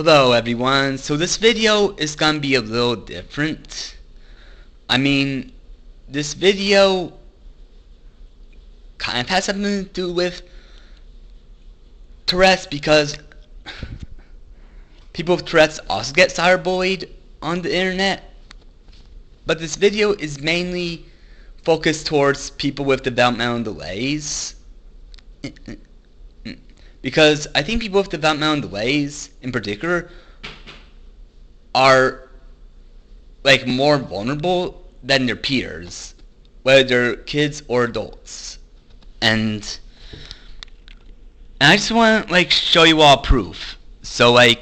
Hello everyone, so this video is gonna be a little different. This video kind of has something to do with Tourette's because people with Tourette's also get cyberbullied on the internet. But this video is mainly focused towards people with developmental delays. Because I think people with developmental delays, in particular, are more vulnerable than their peers, whether they're kids or adults. And I just want to show you all proof. So I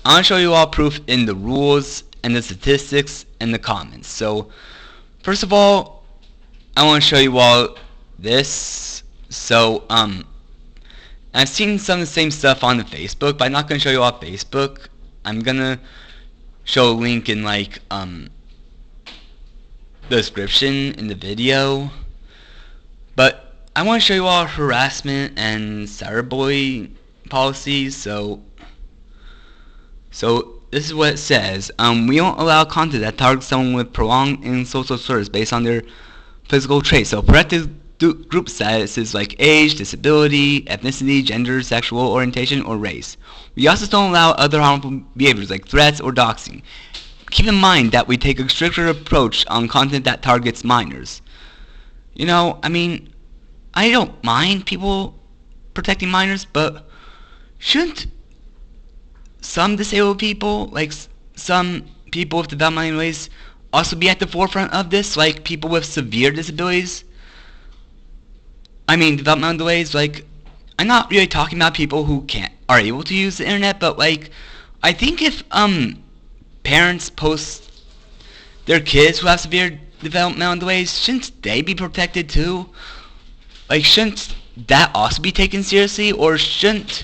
want to show you all proof in the rules and the statistics and the comments. So first of all, I want to show you all this. So I've seen some of the same stuff on the Facebook, but I'm not going to show you all Facebook. I'm going to show a link in the description in the video. But I want to show you all harassment and cyberbullying policies. So this is what it says. We don't allow content that targets someone with prolonged antisocial slurs based on their physical traits. So protected group statuses like age, disability, ethnicity, gender, sexual orientation, or race. We also don't allow other harmful behaviors like threats or doxing. Keep in mind that we take a stricter approach on content that targets minors. I don't mind people protecting minors, but shouldn't some disabled people, some people with developmental delays, also be at the forefront of this, like people with severe disabilities? Developmental delays, I'm not really talking about people who are able to use the internet, but I think if parents post their kids who have severe developmental delays, shouldn't they be protected too? Shouldn't that also be taken seriously? Or if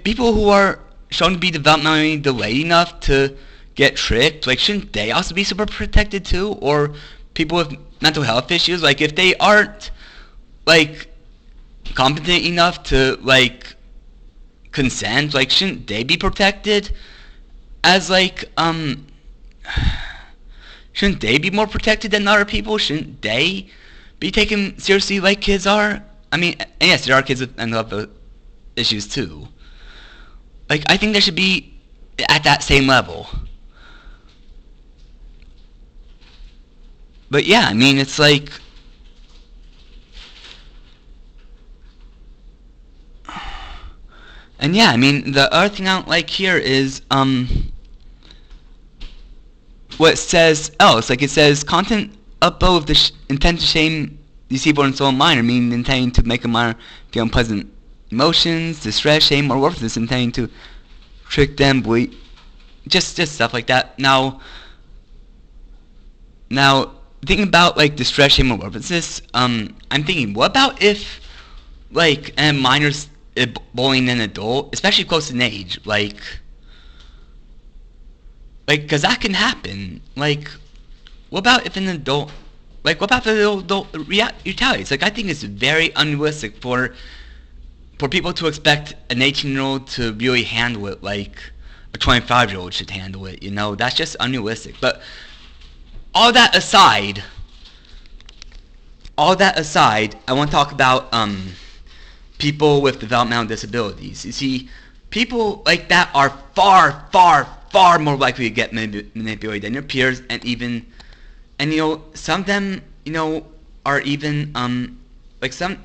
people who are shown to be developmentally delayed enough to get tricked, shouldn't they also be super protected too? Or people with mental health issues, if they aren't competent enough to consent, shouldn't they be protected as shouldn't they be more protected than other people? Shouldn't they be taken seriously like kids are? And yes, there are kids with mental health issues too. I think they should be at that same level. But yeah, it's and yeah, the other thing I don't like here is what it says else. It says content upload with the intent to shame, deceive, or insult a minor, meaning intending to make a minor feel unpleasant emotions, distress, shame, or worthlessness, intending to trick them, bully, just stuff like that. Now thinking about distress, shame, or worthlessness, I'm thinking, what about if a minor's bullying an adult, especially close in age, because that can happen. What about if an adult, what about if the adult retaliates? I think it's very unrealistic for people to expect an 18-year-old to really handle it like a 25-year-old should handle it. That's just unrealistic. But all that aside, I want to talk about people with developmental disabilities. You see, people like that are far, far, far more likely to get manipulated than their peers, and some of them, are even some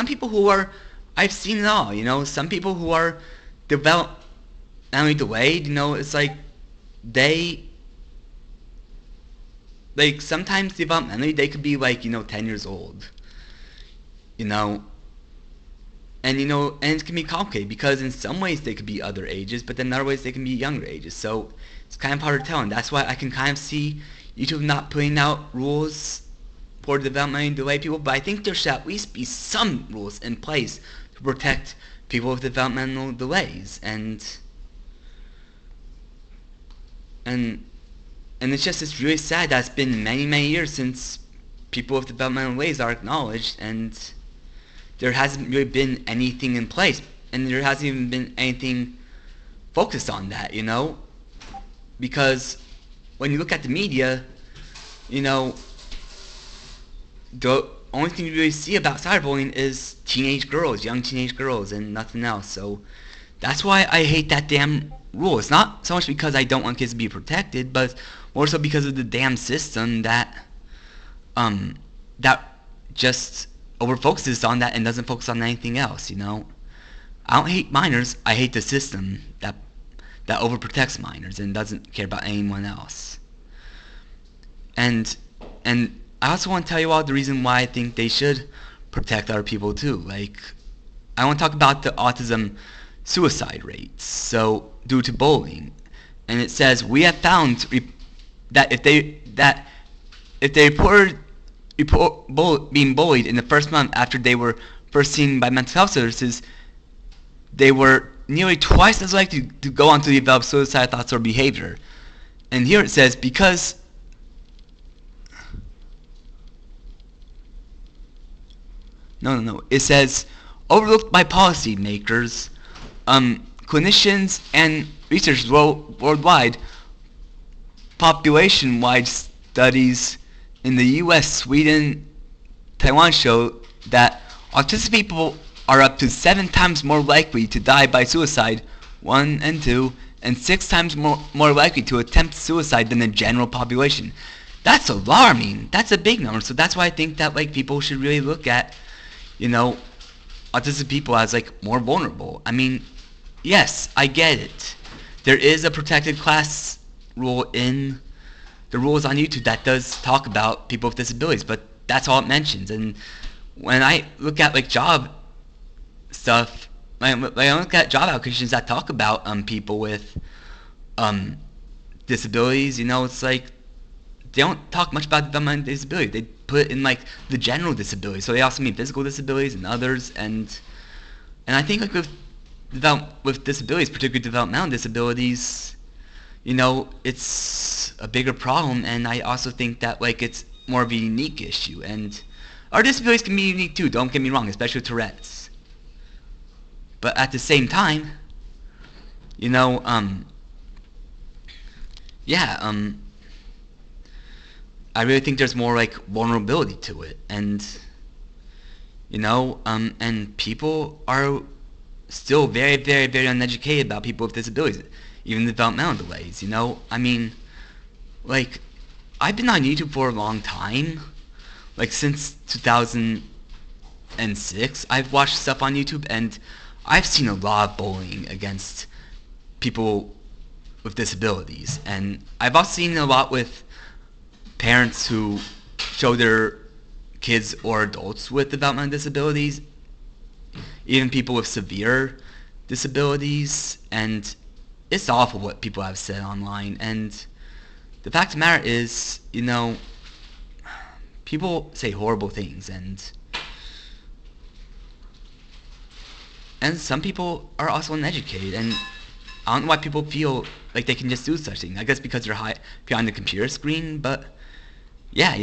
people who are, I've seen it all. Some people who are developmentally delayed, it's they sometimes developmentally they could be 10 years old, and and it can be complicated because in some ways they could be other ages, but then in other ways they can be younger ages. So it's kind of hard to tell, and that's why I can kind of see YouTube not putting out rules for developmentally delayed people. But I think there should at least be some rules in place to protect people with developmental delays, and it's really sad that it's been many, many years since people with developmental delays are acknowledged, and there hasn't really been anything in place and there hasn't even been anything focused on that, because when you look at the media, you know, the only thing you really see about cyberbullying is teenage girls, young teenage girls, and nothing else. So that's why I hate that damn rule. It's not so much because I don't want kids to be protected, but more so because of the damn system that just over focuses on that and doesn't focus on anything else. I don't hate minors. I hate the system that overprotects minors and doesn't care about anyone else. And I also want to tell you all the reason why I think they should protect other people too. Like, I want to talk about the autism suicide rates. So, due to bullying, and it says we have found that if they report being bullied in the first month after they were first seen by mental health services, they were nearly twice as likely to go on to develop suicidal thoughts or behavior. And here it says because No. It says overlooked by policymakers, clinicians, and researchers worldwide. Population-wide studies in the U.S., Sweden, Taiwan show that autistic people are up to 7 times more likely to die by suicide, 1 and 2, and 6 times more likely to attempt suicide than the general population. That's alarming. That's a big number. So that's why I think that people should really look at autistic people as more vulnerable. I mean, yes, I get it. There is a protected class rule in the rules on YouTube that does talk about people with disabilities, but that's all it mentions. And when I look at job stuff, I look at job applications that talk about people with disabilities, it's they don't talk much about developmental disability. They put in the general disability. So they also mean physical disabilities and others. And I think with disabilities, particularly developmental disabilities, it's a bigger problem. And I also think that it's more of a unique issue. And our disabilities can be unique too. Don't get me wrong, especially Tourette's. But at the same time, I really think there's more vulnerability to it, and and people are still very, very, very uneducated about people with disabilities, even developmental delays. I mean, I've been on YouTube for a long time, since 2006. I've watched stuff on YouTube, and I've seen a lot of bullying against people with disabilities, and I've also seen a lot with parents who show their kids or adults with developmental disabilities, even people with severe disabilities, and it's awful what people have said online. And the fact of the matter is, people say horrible things, and some people are also uneducated, and I don't know why people feel like they can just do such things. I guess because they're behind the computer screen, but yeah,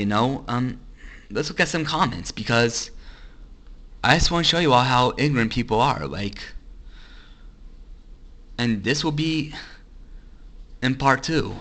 let's look at some comments, because I just want to show you all how ignorant people are, and this will be in part 2.